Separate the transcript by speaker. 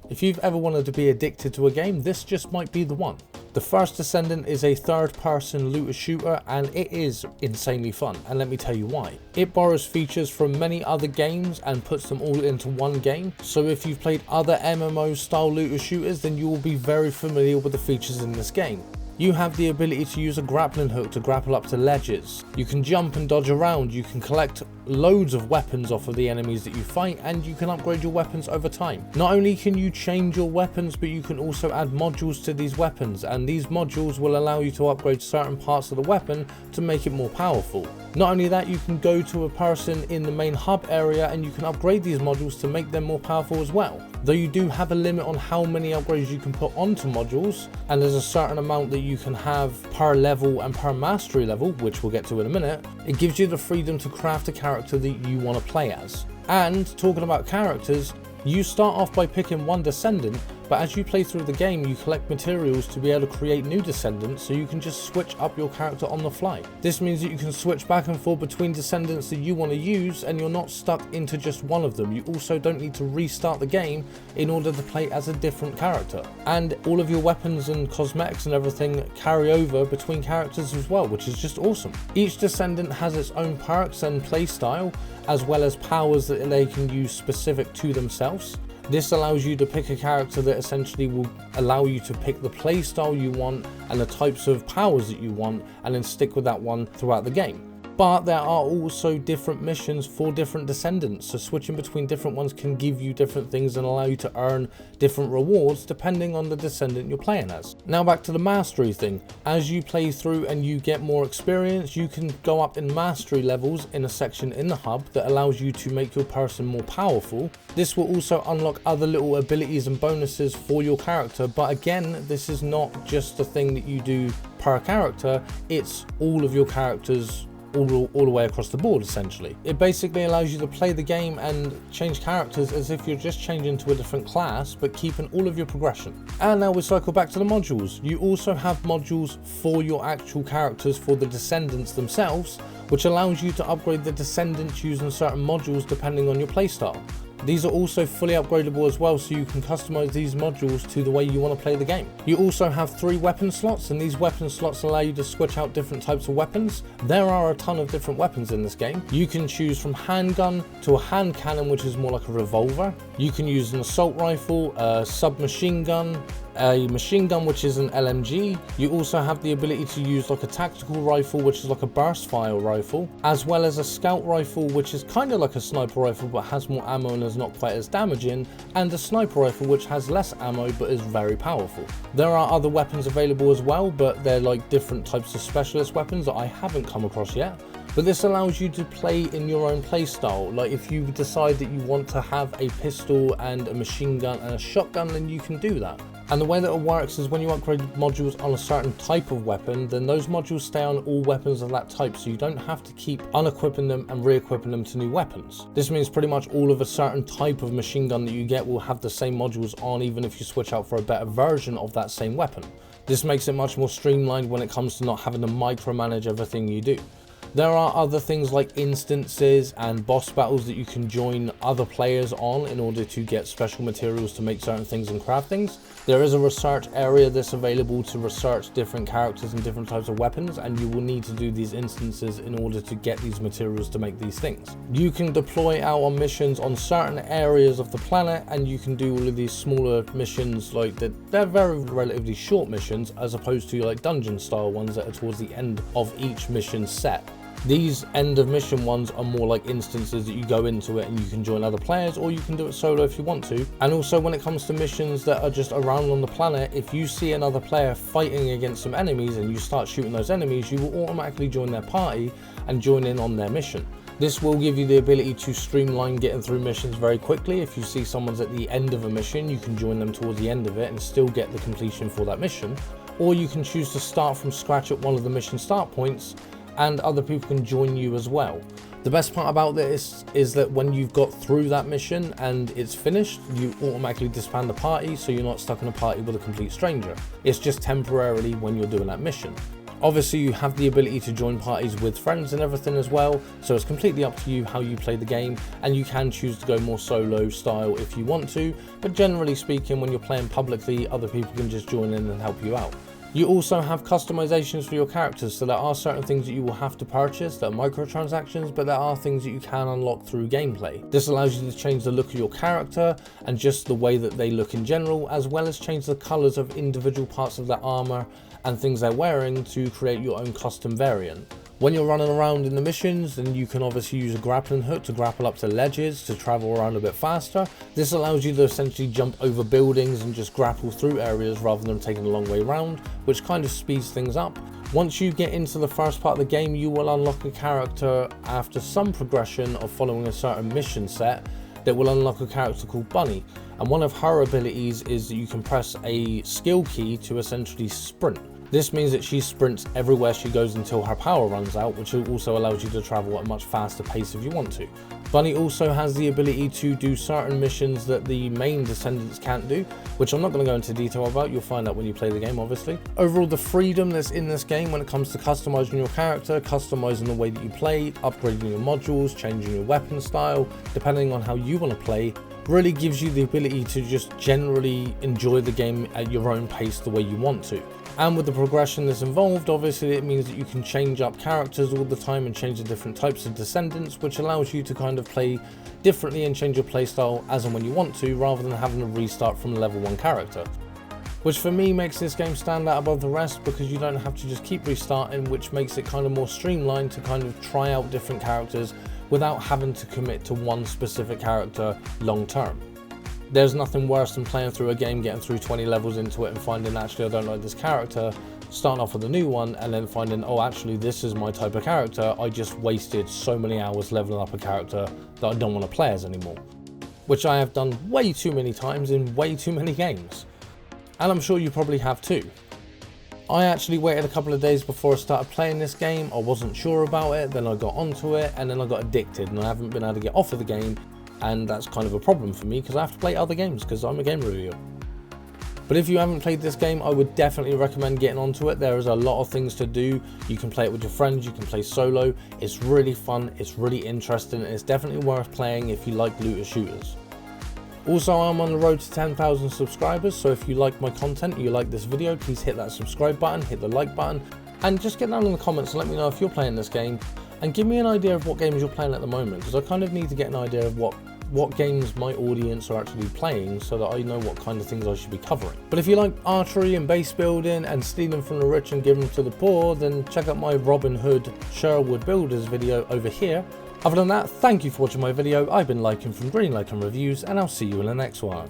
Speaker 1: If you've ever wanted to be addicted to a game, this just might be the one. The First Descendant is a third-person looter shooter, and it is insanely fun, and let me tell you why. It borrows features from many other games and puts them all into one game, so if you've played other MMO style looter shooters, then you will be very familiar with the features in this game. You have the ability to use a grappling hook to grapple up to ledges. You can jump and dodge around, you can collect loads of weapons off of the enemies that you fight, and you can upgrade your weapons over time. Not only can you change your weapons, but you can also add modules to these weapons, and these modules will allow you to upgrade certain parts of the weapon to make it more powerful. Not only that, you can go to a person in the main hub area and you can upgrade these modules to make them more powerful as well. Though you do have a limit on how many upgrades you can put onto modules, and there's a certain amount that you can have per level and per mastery level, which we'll get to in a minute, it gives you the freedom to craft a character that you want to play as. And talking about characters, you start off by picking one Descendant, but as you play through the game you collect materials to be able to create new Descendants, so you can just switch up your character on the fly. This means that you can switch back and forth between Descendants that you want to use, and you're not stuck into just one of them. You also don't need to restart the game in order to play as a different character. And all of your weapons and cosmetics and everything carry over between characters as well, which is just awesome. Each Descendant has its own perks and playstyle, as well as powers that they can use specific to themselves. This allows you to pick a character that essentially will allow you to pick the playstyle you want and the types of powers that you want, and then stick with that one throughout the game. But there are also different missions for different Descendants, so switching between different ones can give you different things and allow you to earn different rewards depending on the Descendant you're playing as. Now back to the mastery thing. As you play through and you get more experience, you can go up in mastery levels in a section in the hub that allows you to make your person more powerful. This will also unlock other little abilities and bonuses for your character, but again, this is not just a thing that you do per character, it's all of your characters all the way across the board essentially. It basically allows you to play the game and change characters as if you're just changing to a different class, but keeping all of your progression. And now we cycle back to the modules. You also have modules for your actual characters for the Descendants themselves, which allows you to upgrade the Descendants using certain modules depending on your playstyle. These are also fully upgradable as well, so you can customize these modules to the way you want to play the game. You also have 3 weapon slots, and these weapon slots allow you to switch out different types of weapons. There are a ton of different weapons in this game. You can choose from handgun to a hand cannon, which is more like a revolver. You can use an assault rifle, a submachine gun, a machine gun, which is an LMG. You also have the ability to use like a tactical rifle, which is like a burst fire rifle, as well as a scout rifle, which is kind of like a sniper rifle but has more ammo and is not quite as damaging, and a sniper rifle which has less ammo but is very powerful. There are other weapons available as well, but they're like different types of specialist weapons that I haven't come across yet. But this allows you to play in your own playstyle. Like if you decide that you want to have a pistol and a machine gun and a shotgun, then you can do that. And the way that it works is when you upgrade modules on a certain type of weapon, then those modules stay on all weapons of that type, so you don't have to keep unequipping them and re-equipping them to new weapons. This means pretty much all of a certain type of machine gun that you get will have the same modules on, even if you switch out for a better version of that same weapon. This makes it much more streamlined when it comes to not having to micromanage everything you do. There are other things like instances and boss battles that you can join other players on in order to get special materials to make certain things and craft things. There is a research area that's available to research different characters and different types of weapons, and you will need to do these instances in order to get these materials to make these things. You can deploy out on missions on certain areas of the planet, and you can do all of these smaller missions like that. They're very relatively short missions as opposed to like dungeon style ones that are towards the end of each mission set. These end of mission ones are more like instances that you go into it and you can join other players, or you can do it solo if you want to. And also when it comes to missions that are just around on the planet, if you see another player fighting against some enemies and you start shooting those enemies, you will automatically join their party and join in on their mission. This will give you the ability to streamline getting through missions very quickly. If you see someone's at the end of a mission, you can join them towards the end of it and still get the completion for that mission. Or you can choose to start from scratch at one of the mission start points, and other people can join you as well. The best part about this is that when you've got through that mission and it's finished, you automatically disband the party, so you're not stuck in a party with a complete stranger. It's just temporarily when you're doing that mission. Obviously you have the ability to join parties with friends and everything as well, so it's completely up to you how you play the game, and you can choose to go more solo style if you want to, but generally speaking when you're playing publicly, other people can just join in and help you out. You also have customizations for your characters, so there are certain things that you will have to purchase that are microtransactions, but there are things that you can unlock through gameplay. This allows you to change the look of your character and just the way that they look in general, as well as change the colours of individual parts of their armour and things they're wearing to create your own custom variant. When you're running around in the missions, then you can obviously use a grappling hook to grapple up to ledges to travel around a bit faster. This allows you to essentially jump over buildings and just grapple through areas rather than taking a long way around, which kind of speeds things up. Once you get into the first part of the game, you will unlock a character after some progression of following a certain mission set that will unlock a character called Bunny. And one of her abilities is that you can press a skill key to essentially sprint. This means that she sprints everywhere she goes until her power runs out, which also allows you to travel at a much faster pace if you want to. Bunny also has the ability to do certain missions that the main Descendants can't do, which I'm not going to go into detail about, you'll find out when you play the game obviously. Overall, the freedom that's in this game when it comes to customizing your character, customizing the way that you play, upgrading your modules, changing your weapon style, depending on how you want to play, really gives you the ability to just generally enjoy the game at your own pace the way you want to. And with the progression that's involved, obviously it means that you can change up characters all the time and change the different types of Descendants, which allows you to kind of play differently and change your playstyle as and when you want to, rather than having to restart from level 1 character. Which for me makes this game stand out above the rest, because you don't have to just keep restarting, which makes it kind of more streamlined to kind of try out different characters without having to commit to one specific character long term. There's nothing worse than playing through a game, getting through 20 levels into it and finding actually I don't like this character, starting off with a new one and then finding, oh actually this is my type of character, I just wasted so many hours leveling up a character that I don't want to play as anymore. Which I have done way too many times in way too many games. And I'm sure you probably have too. I actually waited a couple of days before I started playing this game. I wasn't sure about it, then I got onto it and then I got addicted and I haven't been able to get off of the game. And that's kind of a problem for me because I have to play other games because I'm a game reviewer. But if you haven't played this game, I would definitely recommend getting onto it. There is a lot of things to do. You can play it with your friends, you can play solo. It's really fun, it's really interesting, and it's definitely worth playing if you like looter shooters. Also, I'm on the road to 10,000 subscribers, so if you like my content, you like this video, please hit that subscribe button, hit the like button, and just get down in the comments and let me know if you're playing this game. And give me an idea of what games you're playing at the moment, because I kind of need to get an idea of what games my audience are actually playing so that I know what kind of things I should be covering. But if you like archery and base building and stealing from the rich and giving them to the poor, then check out my Robin Hood Sherwood Builders video over here. Other than that, thank you for watching my video. I've been Lycan from Green Lycan Reviews, and I'll see you in the next one.